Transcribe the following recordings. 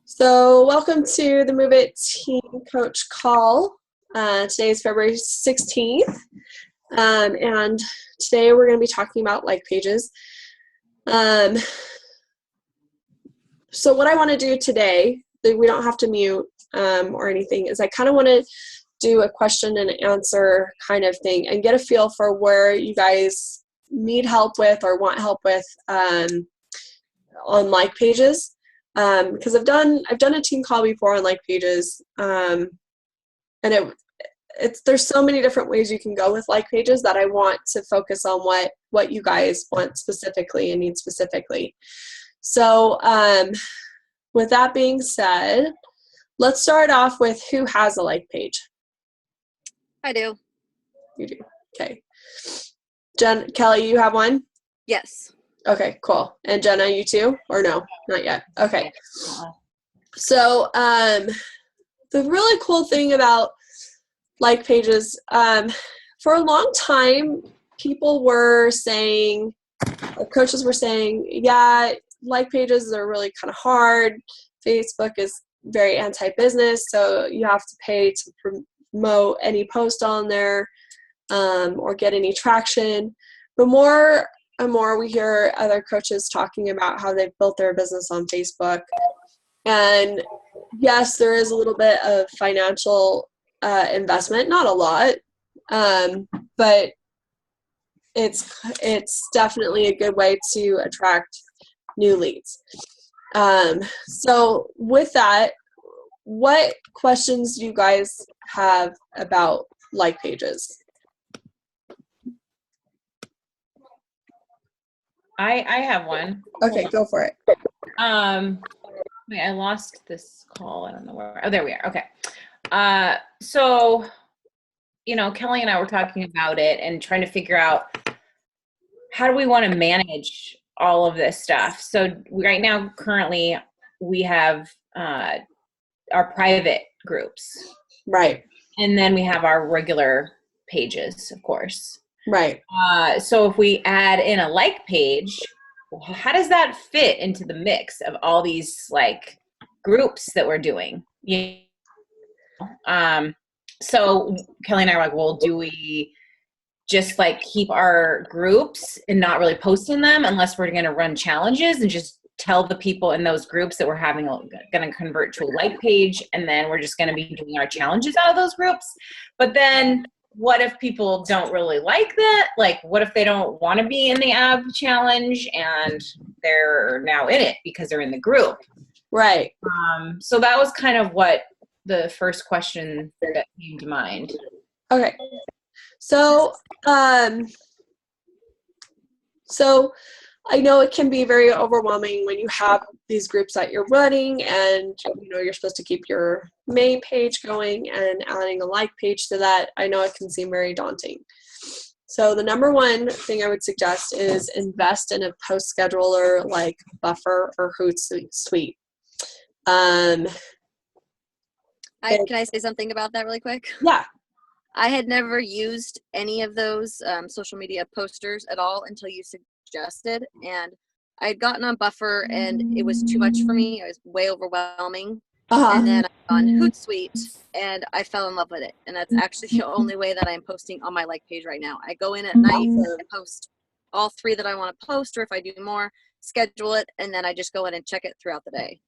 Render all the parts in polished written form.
So, welcome to the Move It Team Coach Call. Today is February 16th, and today we're going to be talking about like pages. So, what I want to do today, we don't have to mute or anything, is I kind of want to do a question and answer kind of thing and get a feel for where you guys need help with or want help with on like pages. Because I've done a team call before on like pages, and there's so many different ways you can go with like pages that I want to focus on what you guys want specifically and need specifically. So with that being said, let's start off with who has a like page. I do. You do. Okay. Kelly, you have one? Yes. Okay, cool. And Jenna, you too? Or no? Not yet. Okay. So the really cool thing about like pages, for a long time, people were saying, or coaches were saying, yeah, like pages are really kind of hard. Facebook is very anti-business, so you have to pay to promote any post on there or get any traction. But more and more we hear other coaches talking about how they've built their business on Facebook. And yes, there is a little bit of financial investment, not a lot, but it's definitely a good way to attract new leads. So with that, what questions do you guys have about like pages? I have one. Okay, go for it. Wait, I lost this call. I don't know where. Oh, there we are. Okay. So, Kelly and I were talking about it and trying to figure out how do we want to manage all of this stuff. So right now, currently, we have our private groups. Right. And then we have our regular pages, of course. Right. So if we add in a like page, how does that fit into the mix of all these like groups that we're doing? So Kelly and I were like, well, do we just like keep our groups and not really post in them unless we're going to run challenges and just tell the people in those groups that we're having going to convert to a like page, and then we're just going to be doing our challenges out of those groups? But then what if people don't really like that? Like, what if they don't want to be in the ab challenge and they're now in it because they're in the group? Right. So that was kind of what the first question that came to mind. Okay. So I know it can be very overwhelming when you have these groups that you're running and you're supposed to keep your main page going, and adding a like page to that, I know it can seem very daunting. So the number one thing I would suggest is invest in a post scheduler like Buffer or Hootsuite. Can I say something about that really quick? Yeah. I had never used any of those social media posters at all until you suggested, and I had gotten on Buffer and it was too much for me. It was way overwhelming. And then on Hootsuite and I fell in love with it, and that's actually the only way that I'm posting on my like page right now. I go in at night and post all 3 that I want to post, or if I do more, schedule it, and then I just go in and check it throughout the day.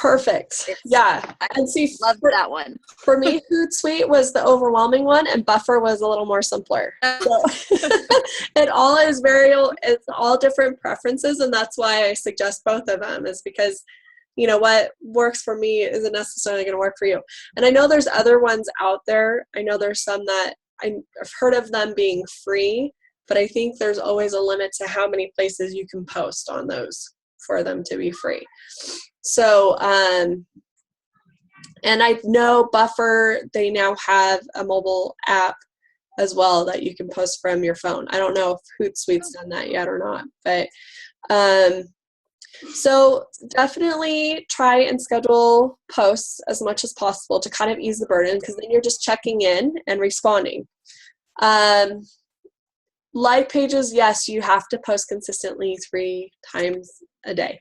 Perfect. Yeah. And see, loved that one. For me, Hootsuite was the overwhelming one, and Buffer was a little more simpler. So it's all different preferences, and that's why I suggest both of them, is because what works for me isn't necessarily going to work for you. And I know there's other ones out there. I know there's some that I've heard of them being free, but I think there's always a limit to how many places you can post on those for them to be free. So, and I know Buffer, they now have a mobile app as well that you can post from your phone. I don't know if Hootsuite's done that yet or not, but so definitely try and schedule posts as much as possible to kind of ease the burden, because then you're just checking in and responding. Like pages, yes, you have to post consistently 3 times a day.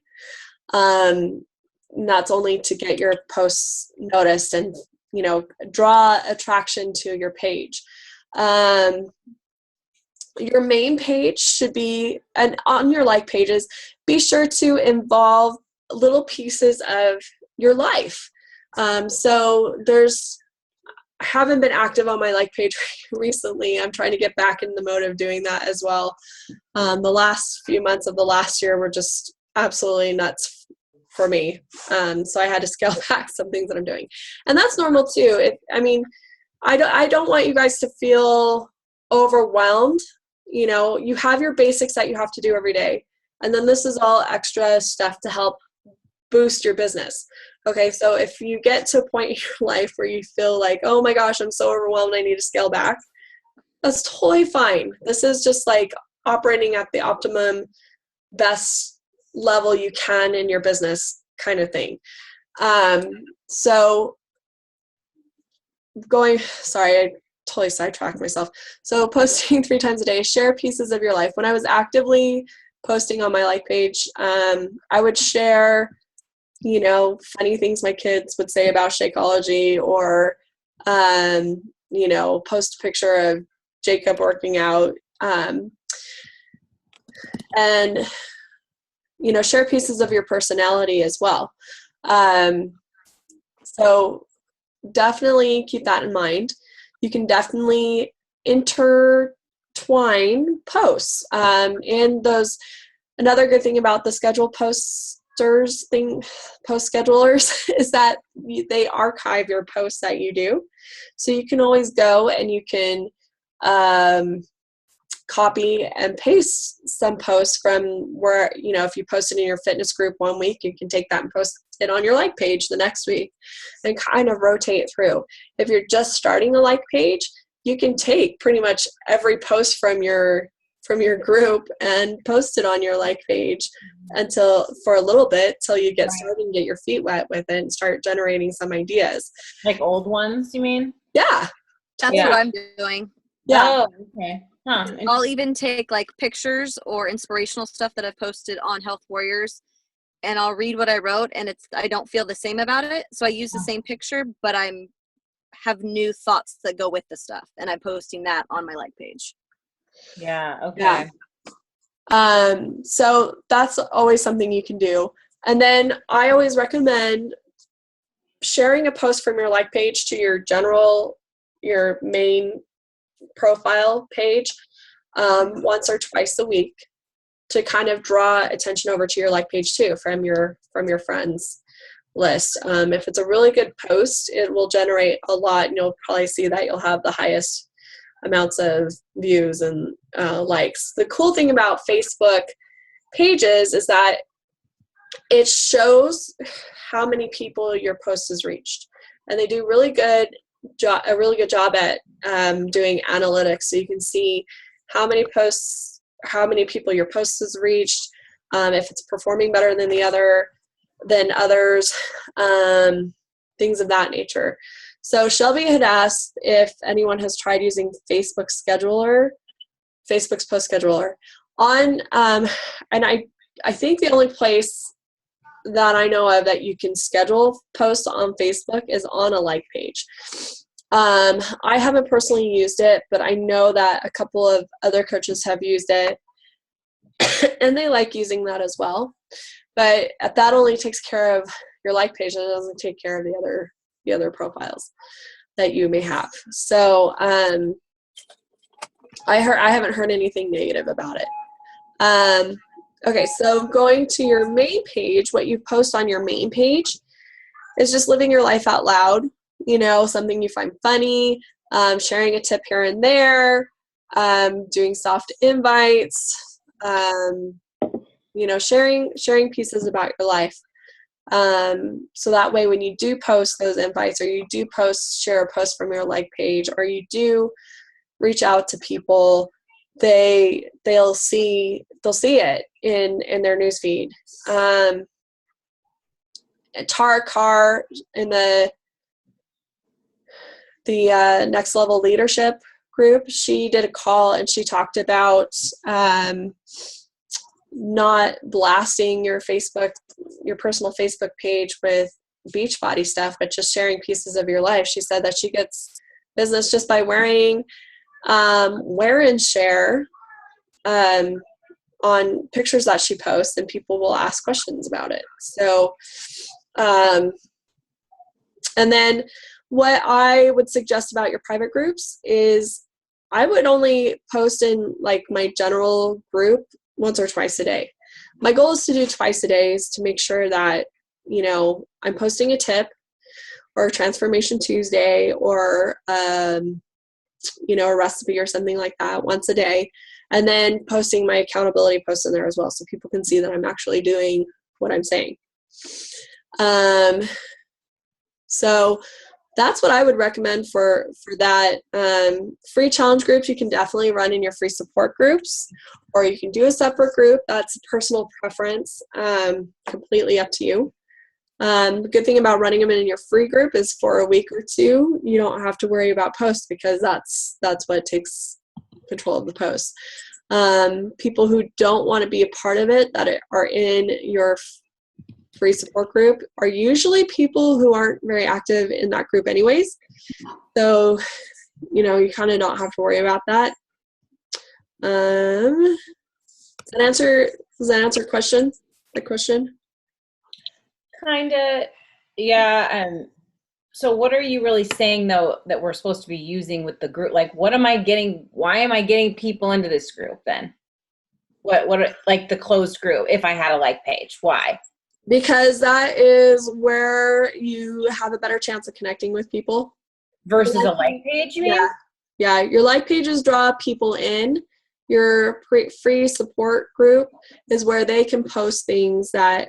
that's only to get your posts noticed and, draw attraction to your page. Your main page should be, and on your like pages, be sure to involve little pieces of your life. So I haven't been active on my like page recently. I'm trying to get back in the mode of doing that as well. The last few months of the last year were just absolutely nuts for me. So I had to scale back some things that I'm doing. And that's normal too. I don't want you guys to feel overwhelmed. You have your basics that you have to do every day. And then this is all extra stuff to help boost your business. Okay, so if you get to a point in your life where you feel like, oh my gosh, I'm so overwhelmed, I need to scale back, that's totally fine. This is just like operating at the optimum best level you can in your business kind of thing. Sorry, I totally sidetracked myself. So posting 3 times a day, share pieces of your life. When I was actively posting on my like page, I would share, funny things my kids would say about Shakeology, or, post a picture of Jacob working out, and, share pieces of your personality as well. So definitely keep that in mind. You can definitely intertwine posts. And another good thing about the scheduled post schedulers is that they archive your posts that you do. So you can always go and you can copy and paste some posts from where, if you posted in your fitness group one week, you can take that and post it on your like page the next week and kind of rotate through. If you're just starting a like page, you can take pretty much every post from your group and post it on your like page for a little bit till you get started and get your feet wet with it and start generating some ideas. Like old ones, you mean? Yeah. That's what I'm doing. Yeah. Oh, okay. Huh. I'll even take like pictures or inspirational stuff that I've posted on Health Warriors, and I'll read what I wrote, and I don't feel the same about it. So I use the same picture, but have new thoughts that go with the stuff, and I'm posting that on my like page. Yeah. Okay. Yeah. So that's always something you can do. And then I always recommend sharing a post from your like page to your main profile page once or twice a week to kind of draw attention over to your like page too from your friends list. If it's a really good post, it will generate a lot, and you'll probably see that you'll have the highest amounts of views and likes. The cool thing about Facebook pages is that it shows how many people your post has reached, and they do a really good job at doing analytics, so you can see how many people your post has reached, if it's performing better than others, things of that nature. So Shelby had asked if anyone has tried using Facebook's post scheduler on, and I think the only place that I know of that you can schedule posts on Facebook is on a like page. I haven't personally used it, but I know that a couple of other coaches have used it and they like using that as well. But that only takes care of your like page, and it doesn't take care of the other profiles that you may have. So I haven't heard anything negative about it. Okay, so going to your main page, what you post on your main page is just living your life out loud, something you find funny, sharing a tip here and there, doing soft invites, sharing pieces about your life. So that way when you do post those invites, or you do share a post from your like page, or you do reach out to people, they'll see it in their newsfeed. Tara Carr in the Next Level Leadership group, she did a call and she talked about not blasting your personal Facebook page with Beachbody stuff, but just sharing pieces of your life. She said that she gets business just by wear and share on pictures that she posts, and people will ask questions about it. So, and then what I would suggest about your private groups is I would only post in like my general group once or twice a day. My goal is to do twice a day, is to make sure that, you know, I'm posting a tip or Transformation Tuesday or, you know, a recipe or something like that once a day. And then posting my accountability posts in there as well, so people can see that I'm actually doing what I'm saying. So that's what I would recommend for that. Free challenge groups you can definitely run in your free support groups, or you can do a separate group. That's a personal preference, completely up to you. The good thing about running them in your free group is for a week or two, you don't have to worry about posts, because that's what takes control of the posts. People who don't want to be a part of it, that are in your free support group, are usually people who aren't very active in that group anyways. So, you know, you kind of don't have to worry about that. Does that answer the question? Kinda, yeah. So what are you really saying though that we're supposed to be using with the group? Like, what am I getting? Why am I getting people into this group then? What like the closed group? If I had a like page, why? Because that is where you have a better chance of connecting with people. Versus a like page, you mean? Yeah. Your like pages draw people in. Your free support group is where they can post things that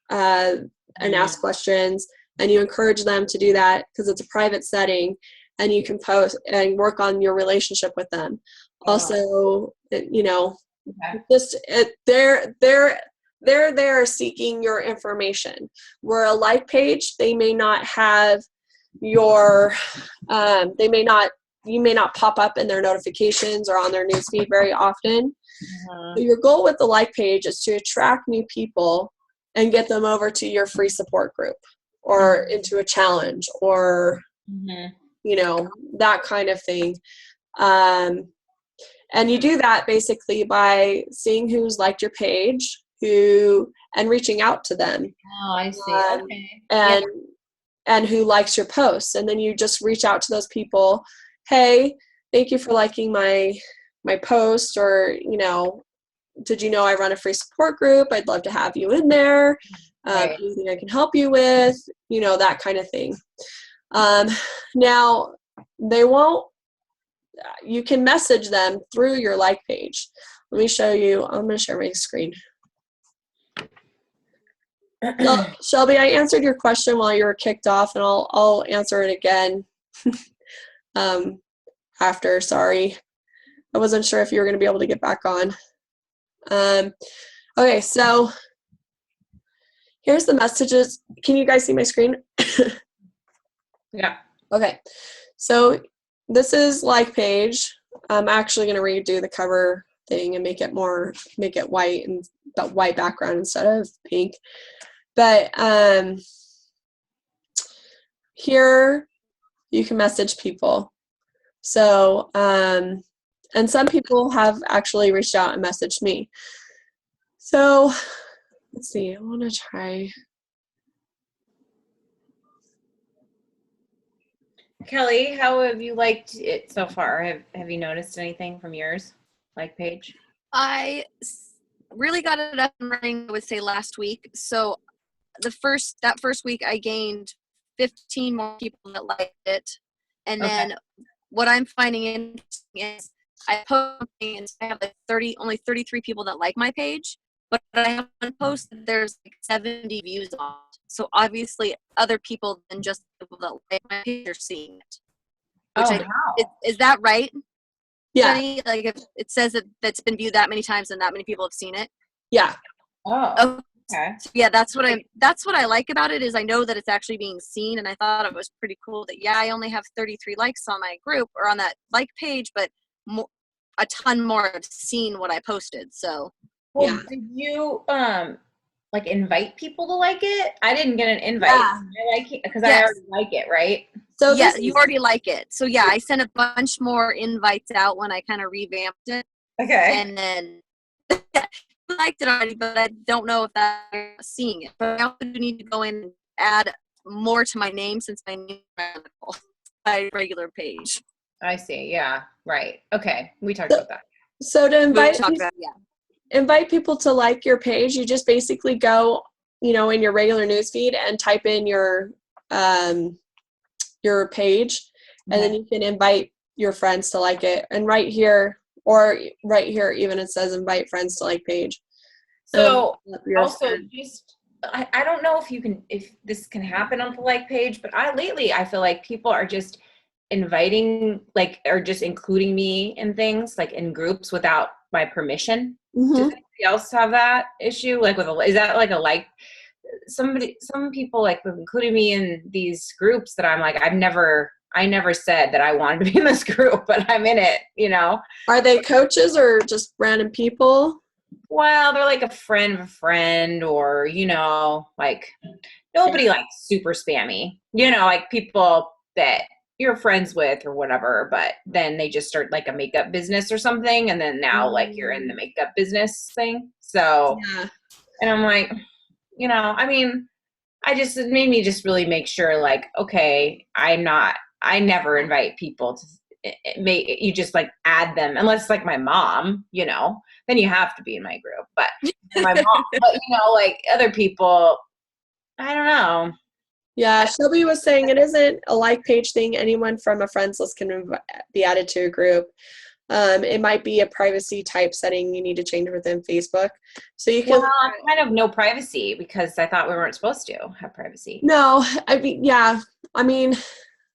and ask questions, and you encourage them to do that because it's a private setting, and you can post and work on your relationship with them. Also, you know, just they're there seeking your information. Where a like page, they may not have your you may not pop up in their notifications or on their newsfeed very often. So your goal with the like page is to attract new people and get them over to your free support group or into a challenge or, you know, that kind of thing. And you do that basically by seeing who's liked your page, and reaching out to them. Oh, I see. Okay. And who likes your posts. And then you just reach out to those people. Hey, thank you for liking my post, or, you know, did you know I run a free support group? I'd love to have you in there. Anything I can help you with, you know, that kind of thing. Now, you can message them through your like page. Let me show you. I'm going to share my screen. So, Shelby, I answered your question while you were kicked off, and I'll answer it again after. Sorry. I wasn't sure if you were going to be able to get back on. Okay, so here's the messages. Can you guys see my screen? Yeah. Okay, so this is like page. I'm actually going to redo the cover thing and make it white, and that white background instead of pink. But here you can message people. So, and some people have actually reached out and messaged me. So let's see, I want to try. Kelly, how have you liked it so far? Have you noticed anything from yours like page? I really got it up and running, I would say last week. So that first week I gained 15 more people that liked it. And then what I'm finding interesting is I post something and I have like only 33 people that like my page, but I have one post that there's like 70 views on it. So obviously other people than just people that like my page are seeing it. Is that right? Yeah. Jenny? Like if it says that's been viewed that many times and that many people have seen it? Yeah. Oh. Okay. So yeah, that's what I like about it, is I know that it's actually being seen, and I thought it was pretty cool that I only have 33 likes on my group or on that like page, but a ton more have seen what I posted. So Well, Yeah. did you like invite people to like it? I didn't get an invite. Yeah. I like it because I Yes. already like it, right? So Yeah, this you is, already like it. So yeah, I sent a bunch more invites out when I kind of revamped it, Okay. and then I liked it already, but I don't know if that's seeing it. But I also do need to go in and add more to my name since my name is my regular page. I see. Yeah. Right. Okay. We talked So- about that. so to We invite talked about invite people to like your page, you just basically go, in your regular newsfeed and type in your page, and then you can invite your friends to like it. And right here, even it says invite friends to like page. So Your also friend. just I don't know if this can happen on the like page, but I feel like people are just inviting like or just including me in things like in groups without my permission. Mhm. Does anybody else have that issue? Like is that like some people like have included me in these groups that I'm like I never said that I wanted to be in this group, but I'm in it, Are they coaches or just random people? Well, they're like a friend of a friend, or like nobody like super spammy, like people that you're friends with or whatever, but then they just start like a makeup business or something, and then now like you're in the makeup business thing. So, Yeah. and I'm like, I mean, it made me just really make sure, like, okay, I never invite people to. You just like add them unless it's like my mom, then you have to be in my group. But my mom, but like other people, I don't know. Yeah, Shelby was saying it isn't a like page thing. Anyone from a friends list can be added to a group. It might be a privacy type setting you need to change within Facebook. So you can. Well, kind of no privacy because I thought we weren't supposed to have privacy. No, I mean, yeah. I mean,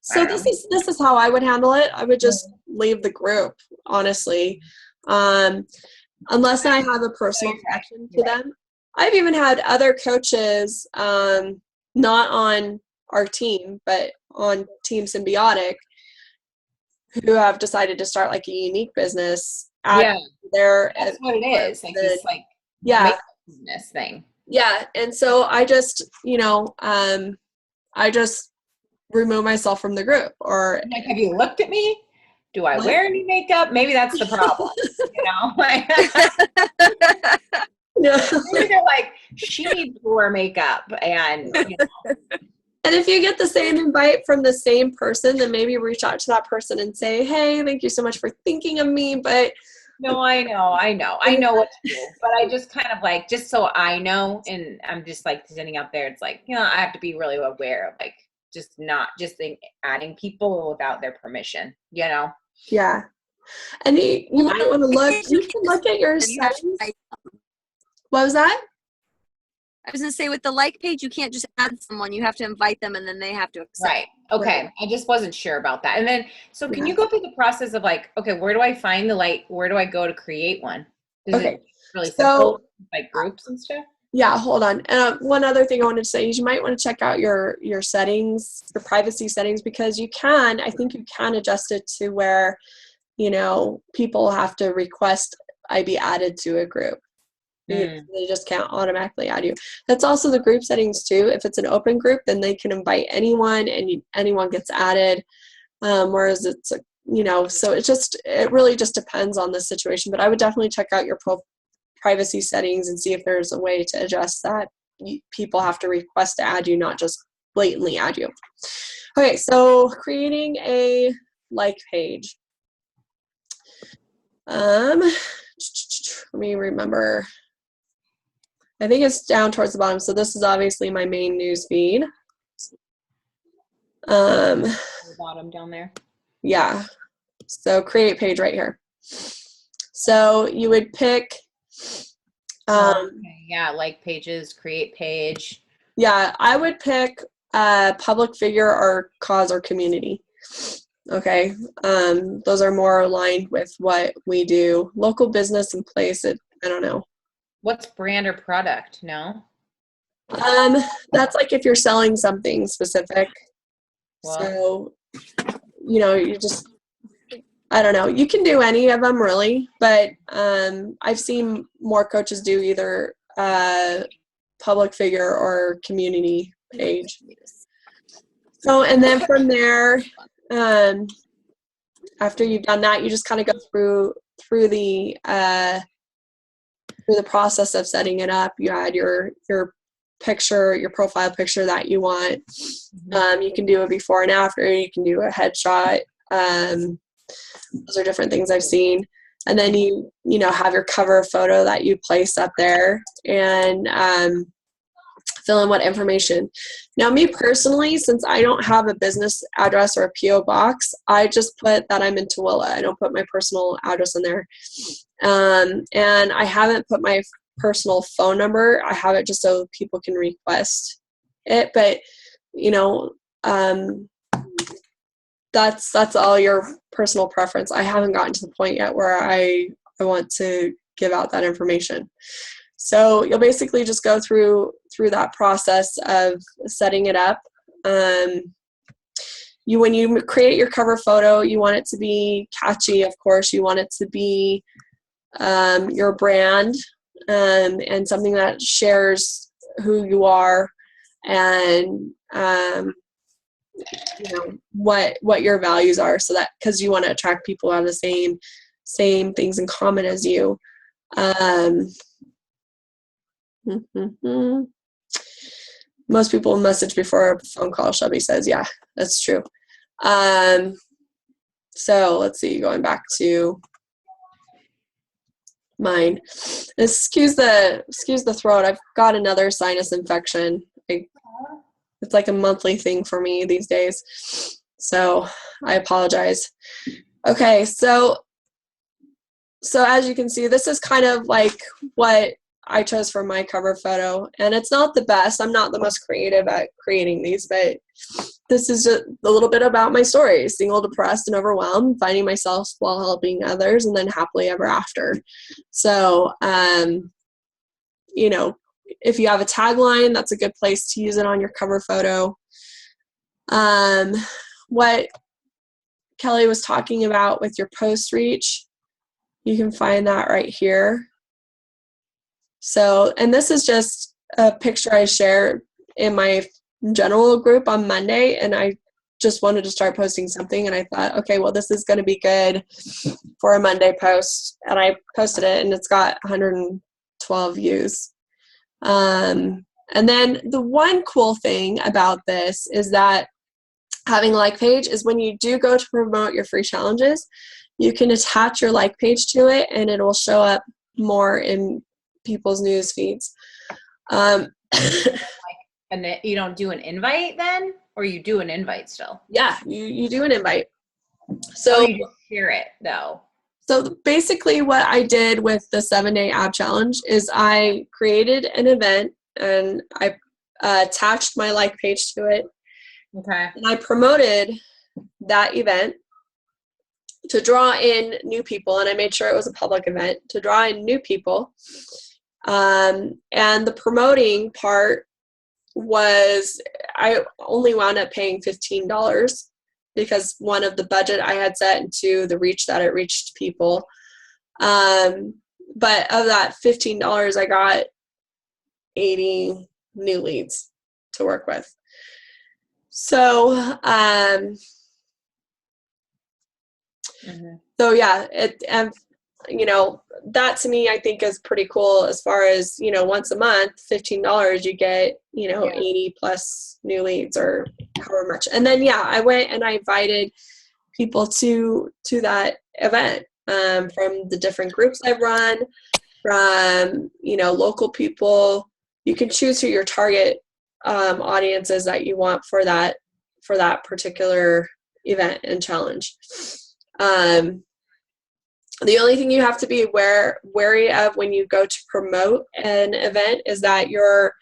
so this is how I would handle it. I would just leave the group, honestly, unless I have a personal connection to them. I've even had other coaches, not on our team, but on Team Symbiotic, who have decided to start like a unique business. That's what it is. Like this, like makeup business thing. Yeah, and so I just, I just remove myself from the group. Or like, have you looked at me? Do I wear any makeup? Maybe that's the problem. Maybe they're like, she needs to wear makeup, and And if you get the same invite from the same person, then maybe reach out to that person and say, hey, thank you so much for thinking of me. But no, I know what to do. But I just kind of like, just so I know, and I'm just like sitting out there, it's like, I have to be really aware of like, just not just adding people without their permission, Yeah. And you might want to look at your settings. What was that? I was going to say with the like page, you can't just add someone. You have to invite them and then they have to accept. Right. Okay. Right. I just wasn't sure about that. And then, so can you go through the process of like, okay, where do I find the like, where do I go to create one? Is it really simple, like groups and stuff? Yeah, hold on. One other thing I wanted to say is you might want to check out your settings, your privacy settings, because I think you can adjust it to where, people have to request I be added to a group. They just can't automatically add you. That's also the group settings too. If it's an open group, then they can invite anyone and anyone gets added. Whereas it's, so it really just depends on the situation. But I would definitely check out your privacy settings and see if there's a way to adjust that. People have to request to add you, not just blatantly add you. Okay, so creating a like page. Let me remember. I think it's down towards the bottom. So this is obviously my main news feed. The bottom down there. Yeah. So create page right here. So you would pick. Like pages, create page. Yeah, I would pick public figure or cause or community. Okay. Those are more aligned with what we do. Local business and place. I don't know. What's brand or product? No. That's like if you're selling something specific. Wow. So, you just I don't know. You can do any of them really, but I've seen more coaches do either public figure or community page. So, and then from there, after you've done that, you just kind of go through the process of setting it up. You add your picture, your profile picture that you want. You can do a before and after. You can do a headshot. Those are different things I've seen. And then you have your cover photo that you place up there, and fill in what information. Now, me personally, since I don't have a business address or a P.O. box, I just put that I'm in Tooele. I don't put my personal address in there. And I haven't put my personal phone number. I have it just so people can request it. But, that's all your personal preference. I haven't gotten to the point yet where I want to give out that information. So you'll basically just go through that process of setting it up. When you create your cover photo, you want it to be catchy, of course. You want it to be your brand, and something that shares who you are, and what your values are, so that, because you want to attract people who have the same things in common as you. Most people message before a phone call, Shelby says. Yeah, that's true. So let's see, going back to mine. Excuse the throat. I've got another sinus infection. It's like a monthly thing for me these days. So I apologize. Okay, so as you can see, this is kind of like what I chose for my cover photo, and it's not the best. I'm not the most creative at creating these, but this is just a little bit about my story: single, depressed, and overwhelmed, finding myself while helping others, and then happily ever after. So, if you have a tagline, that's a good place to use it on your cover photo. What Kelly was talking about with your post reach, you can find that right here. So, and this is just a picture I shared in my general group on Monday, and I just wanted to start posting something, and I thought, okay, well, this is going to be good for a Monday post, and I posted it, and it's got 112 views. And then the one cool thing about this is that having a like page is when you do go to promote your free challenges, you can attach your like page to it, and it will show up more in people's news feeds. And you don't do an invite then, or you do an invite still? Yeah, you do an invite. So you just share it though. So basically what I did with the 7-day ab challenge is I created an event, and I attached my like page to it. Okay. And I promoted that event to draw in new people, and I made sure it was a public event to draw in new people. And the promoting part was, I only wound up paying $15 because one of the budget I had set, and two, the reach that it reached people. But of that $15, I got 80 new leads to work with. So, so yeah, that to me, I think is pretty cool as far as, once a month, $15, you get, 80 plus new leads or however much. And then, I went and I invited people to that event, from the different groups I've run, from, local people. You can choose who your target audiences that you want for that particular event and challenge. The only thing you have to be wary of when you go to promote an event is that your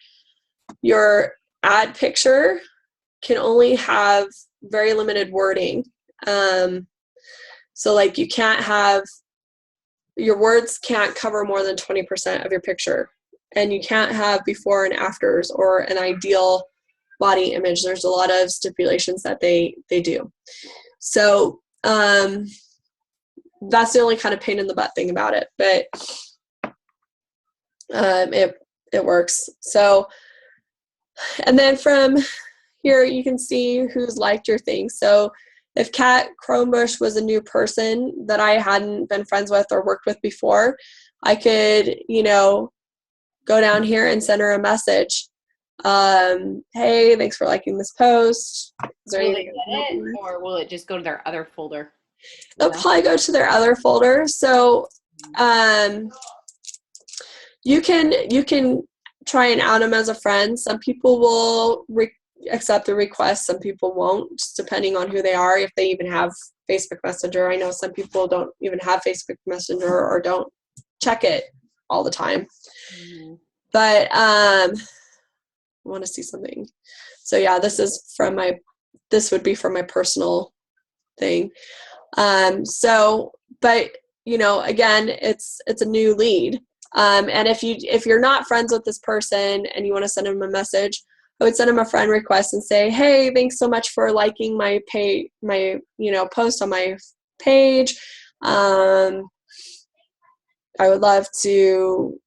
ad picture can only have very limited wording. So like you can't have, your words can't cover more than 20% of your picture, and you can't have before and afters or an ideal body image. There's a lot of stipulations that they do. So, that's the only kind of pain in the butt thing about it, but it works. So, and then from here you can see who's liked your thing. So if Kat Kronbush was a new person that I hadn't been friends with or worked with before, I could, go down here and send her a message. Hey, thanks for liking this post. Is there Will they anything get I can help you it, with? or will it just go to their other folder? They'll probably go to their other folder. So you can try and add them as a friend. Some people will accept the request. Some people won't, just depending on who they are, if they even have Facebook Messenger. I know some people don't even have Facebook Messenger or don't check it all the time. Mm-hmm. But I want to see something. So yeah, this would be for my personal thing. But again, it's a new lead. And if you're not friends with this person and you want to send them a message, I would send them a friend request and say, hey, thanks so much for liking my post on my page. I would love to,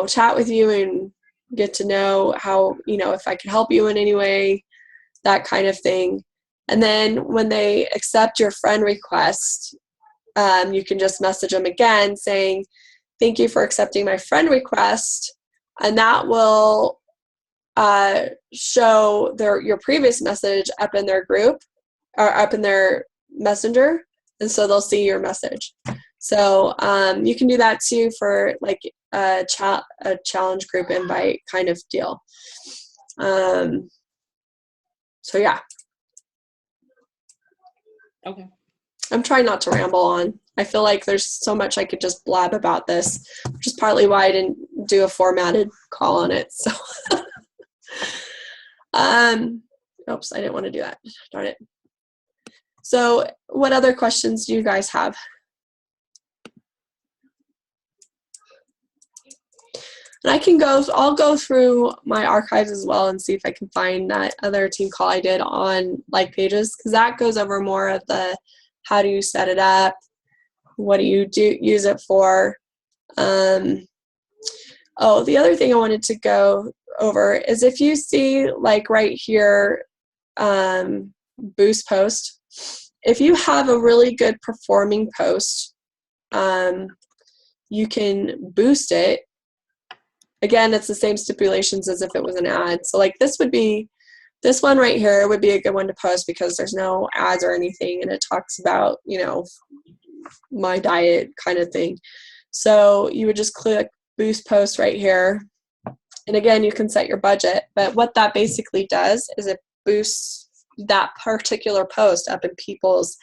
chat with you and get to know how, if I can help you in any way, that kind of thing. And then when they accept your friend request, you can just message them again saying, thank you for accepting my friend request. And that will show your previous message up in their group or up in their messenger. And so they'll see your message. So you can do that too for like a challenge group invite kind of deal. So yeah. Okay. I'm trying not to ramble on. I feel like there's so much I could just blab about this, which is partly why I didn't do a formatted call on it. So, oops, I didn't want to do that. Darn it. So, what other questions do you guys have? And I'll go through my archives as well and see if I can find that other team call I did on like pages, because that goes over more of the how do you set it up, what do you use it for. The other thing I wanted to go over is if you see like right here, boost post, if you have a really good performing post, you can boost it. Again, it's the same stipulations as if it was an ad. So like this one right here would be a good one to post because there's no ads or anything, and it talks about, my diet kind of thing. So you would just click boost post right here. And again, you can set your budget, but what that basically does is it boosts that particular post up in people's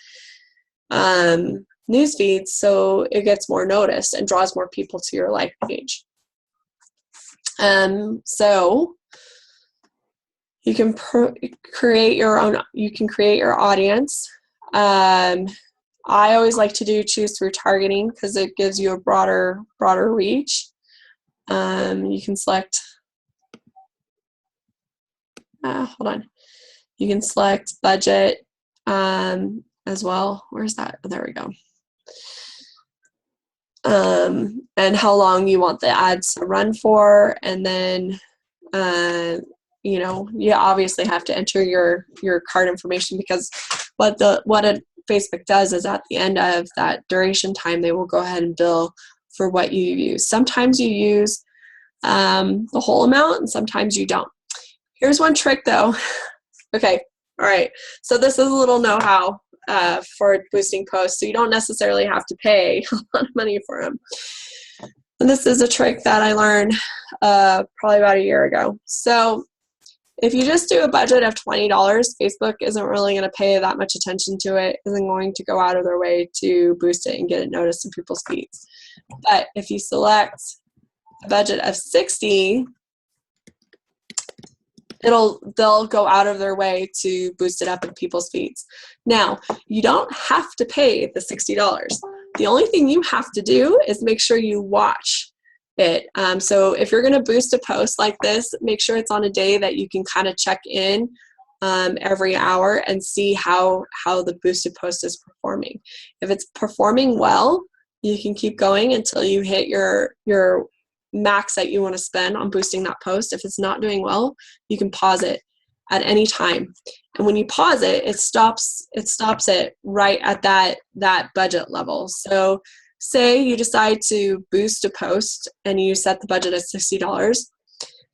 news feeds, so it gets more notice and draws more people to your like page. So you can create your audience. I always like to choose through targeting because it gives you a broader reach. You can select, hold on. You can select budget as well. Where's that? Oh, there we go. And how long you want the ads to run for, and then you obviously have to enter your card information, because what Facebook does is at the end of that duration time, they will go ahead and bill for what you use. Sometimes you use the whole amount, and sometimes you don't. Here's one trick though. Okay, all right. So this is a little know-how for boosting posts. So you don't necessarily have to pay a lot of money for them. And this is a trick that I learned probably about a year ago. So if you just do a budget of $20, Facebook isn't really going to pay that much attention to it, isn't going to go out of their way to boost it and get it noticed in people's feeds. But if you select a budget of $60, they'll go out of their way to boost it up in people's feeds. Now, you don't have to pay the $60. The only thing you have to do is make sure you watch it. So if you're going to boost a post like this, make sure it's on a day that you can kind of check in every hour and see how the boosted post is performing. If it's performing well, you can keep going until you hit your max that you want to spend on boosting that post. If it's not doing well, you can pause it at any time. And when you pause it, it stops it right at that budget level. So say you decide to boost a post and you set the budget at $60,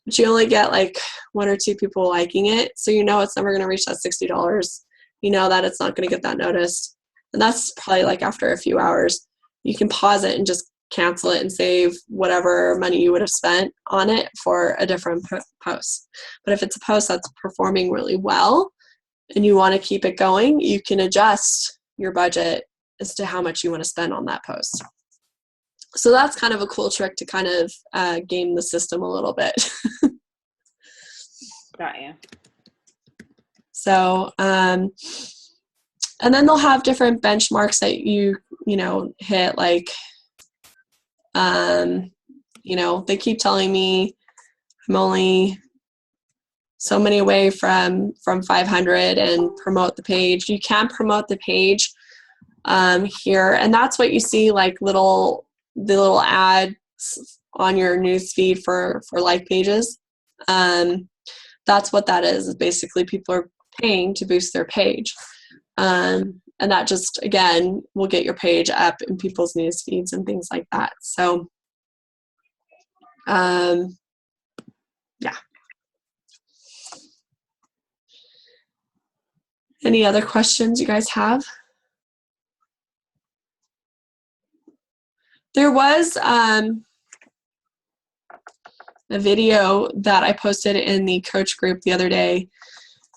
but you only get like 1 or 2 people liking it. So you know it's never going to reach that $60. You know that it's not going to get that noticed. And that's probably like after a few hours. You can pause it and just cancel it and save whatever money you would have spent on it for a different post. But if it's a post that's performing really well and you want to keep it going, you can adjust your budget as to how much you want to spend on that post. So that's kind of a cool trick to kind of game the system a little bit. Got you. So, and then they'll have different benchmarks that you hit, like, they keep telling me I'm only so many away from 500 and promote the page. You can promote the page here, and that's what you see, like the little ads on your news feed for like pages. That's what that is basically people are paying to boost their page. And that just, again, will get your page up in people's news feeds and things like that. So, yeah. Any other questions you guys have? There was a video that I posted in the coach group the other day.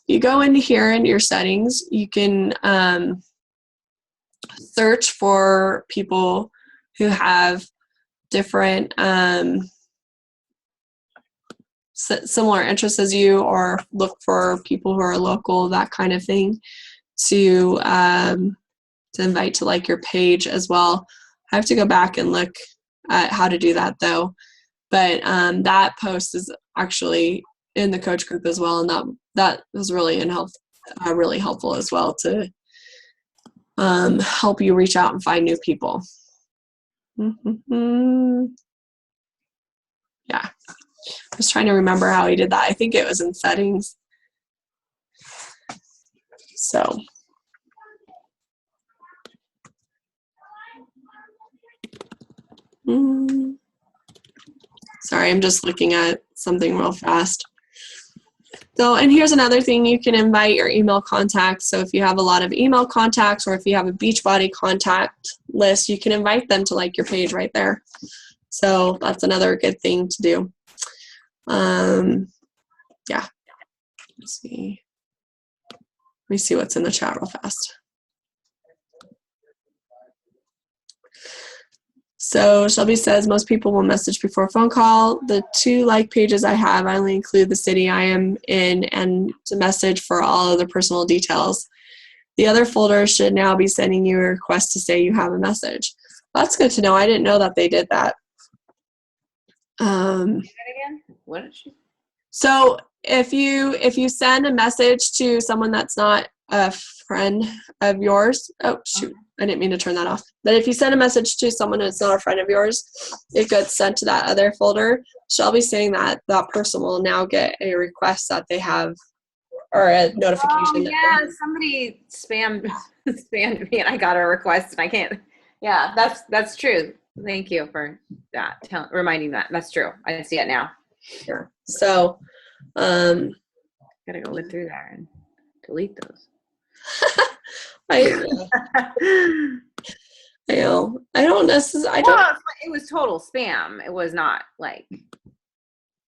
You go into here into your settings, you can search for people who have different similar interests as you, or look for people who are local, that kind of thing, to invite to like your page as well. I have to go back and look at how to do that though. But that post is actually in the coach group as well, and that was really really helpful as well to help you reach out and find new people. Yeah, I was trying to remember how he did that. I think it was in settings. So. Sorry, I'm just looking at something real fast. So, and here's another thing, you can invite your email contacts. So if you have a lot of email contacts, or if you have a Beachbody contact list, you can invite them to like your page right there. So that's another good thing to do. Yeah. Let's see. Let me see what's in the chat real fast. So Shelby says most people will message before a phone call. The 2 like pages I have, I only include the city I am in and to message for all other personal details. The other folder should now be sending you a request to say you have a message. That's good to know. I didn't know that they did that. Again? What did she? So if you send a message to someone that's not a friend of yours, oh shoot, I didn't mean to turn that off. But if you send a message to someone that's not a friend of yours, it gets sent to that other folder. Shelby's saying that that person will now get a request that they have, or a notification. Oh, yeah, somebody spammed me and I got a request and I can't. Yeah, that's true. Thank you for that, reminding that. That's true. I see it now. Sure. So, gotta go look through there and delete those. I know. I don't necessarily. Well, it was total spam. It was not like. It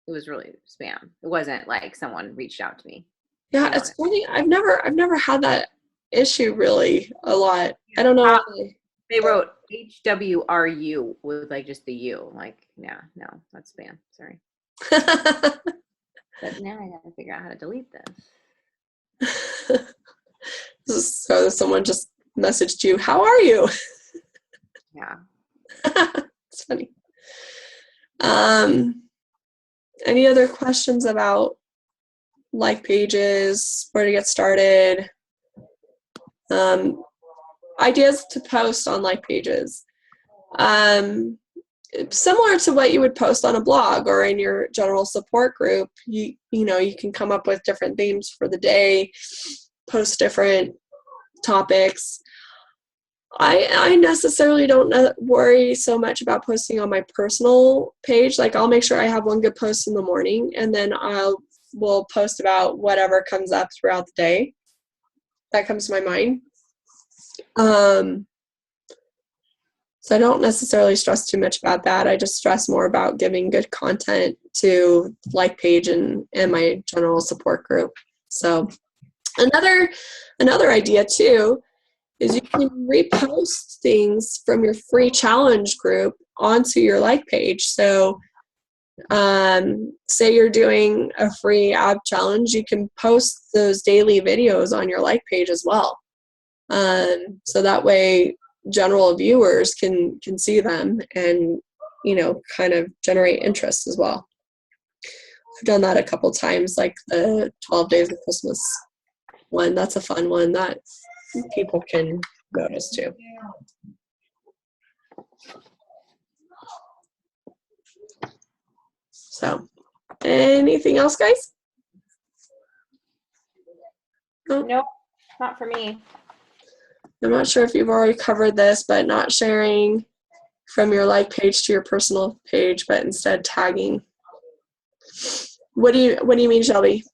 was really spam. It wasn't like someone reached out to me. Yeah, it's funny. I've never had that issue really a lot. I don't know why. They wrote HWRU with like just the U. Like, yeah, no, that's spam. Sorry. But now I gotta figure out how to delete this. So someone just messaged you, "How are you?" Yeah. It's funny. Any other questions about like pages, where to get started, ideas to post on like pages. Similar to what you would post on a blog or in your general support group, you know, you can come up with different themes for the day, post different topics. I necessarily don't worry so much about posting on my personal page. Like, I'll make sure I have one good post in the morning, and then will post about whatever comes up throughout the day that comes to my mind. So I don't necessarily stress too much about that. I just stress more about giving good content to like page and my general support group. So another idea too is you can repost things from your free challenge group onto your like page. So say you're doing a free ab challenge, you can post those daily videos on your like page as well. So that way general viewers can see them and, you know, kind of generate interest as well. I've done that a couple times, like the 12 Days of Christmas one. That's a fun one that people can notice too. So, anything else, guys? Nope, not for me. I'm not sure if you've already covered this, but not sharing from your like page to your personal page, but instead tagging. What do you mean, Shelby?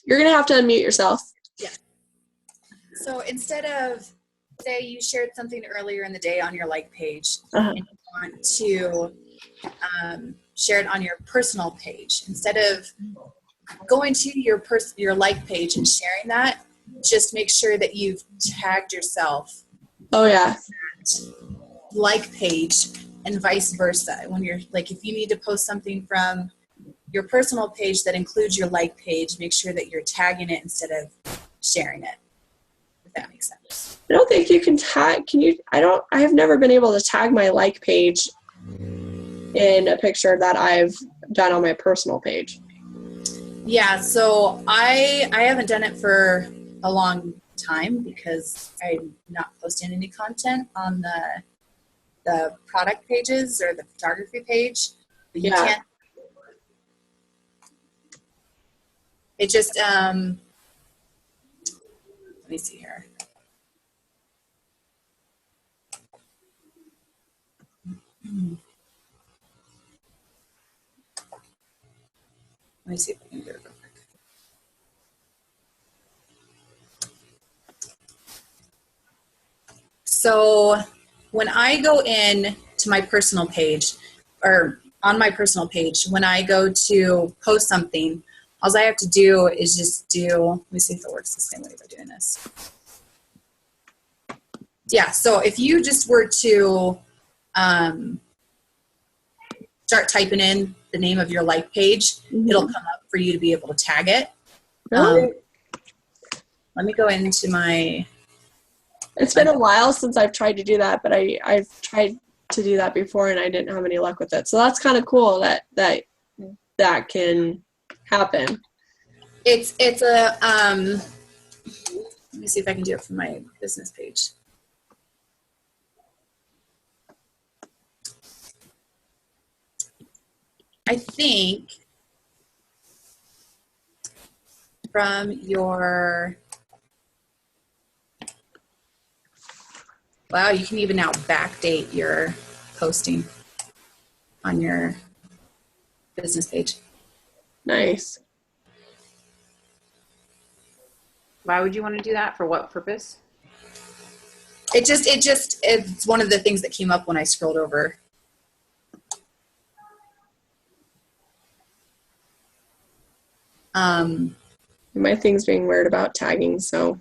You're gonna have to unmute yourself. Yeah. So instead of, say you shared something earlier in the day on your like page, and you want to share it on your personal page, instead of going to your like page and sharing that, just make sure that you've tagged yourself. Oh yeah. Like page and vice versa. When you're like, if you need to post something from your personal page that includes your like page, make sure that you're tagging it instead of sharing it. If that makes sense. I don't think you can tag. Can you? I have never been able to tag my like page in a picture that I've done on my personal page. Yeah, so I haven't done it for a long time because I'm not posting any content on the product pages or the photography page. But you can't. It just let me see here. Let me see if I can do it real quick. So when I go in to my personal page, or on my personal page, when I go to post something, all I have to do is just let me see if it works the same way by doing this. Yeah, so if you just were to start typing in the name of your like page, it'll come up for you to be able to tag it. Let me go into my... It's been a while since I've tried to do that, but I've tried to do that before and I didn't have any luck with it. So that's kind of cool that can happen. It's a let me see if I can do it from my business page. I think from your, wow, you can even now backdate your posting on your business page. Nice. Why would you want to do that? For what purpose? It's one of the things that came up when I scrolled over. My thing's being weird about tagging, so.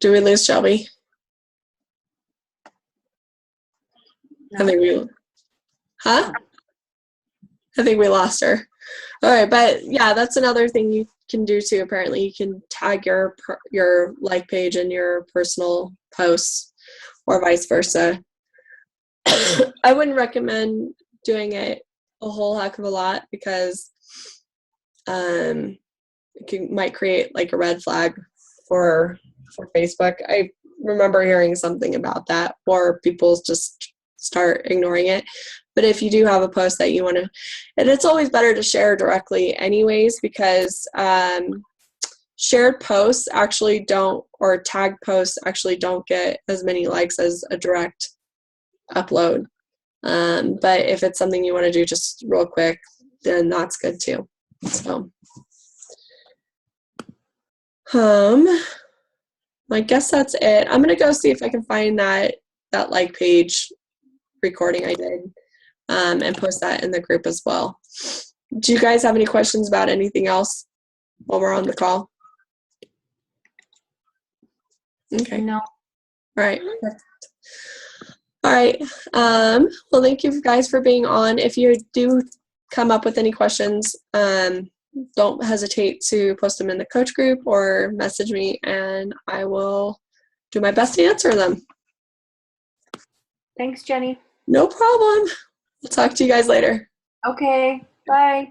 Do we lose Shelby? I think we, huh? I think we lost her. All right, but yeah, that's another thing you can do too. Apparently, you can tag your like page in your personal posts, or vice versa. I wouldn't recommend doing it a whole heck of a lot because might create like a red flag for Facebook. I remember hearing something about that, or people just start ignoring it. But if you do have a post that you want to, and it's always better to share directly anyways, because shared posts actually don't, or tag posts actually don't get as many likes as a direct upload. But if it's something you want to do just real quick, then that's good too. So I guess that's it. I'm gonna go see if I can find that like page recording I did, and post that in the group as well. Do you guys have any questions about anything else while we're on the call? Okay. No. All right. All right. Well, thank you guys for being on. If you do come up with any questions, don't hesitate to post them in the coach group or message me, and I will do my best to answer them. Thanks, Jenny. No problem. We'll talk to you guys later. Okay. Bye.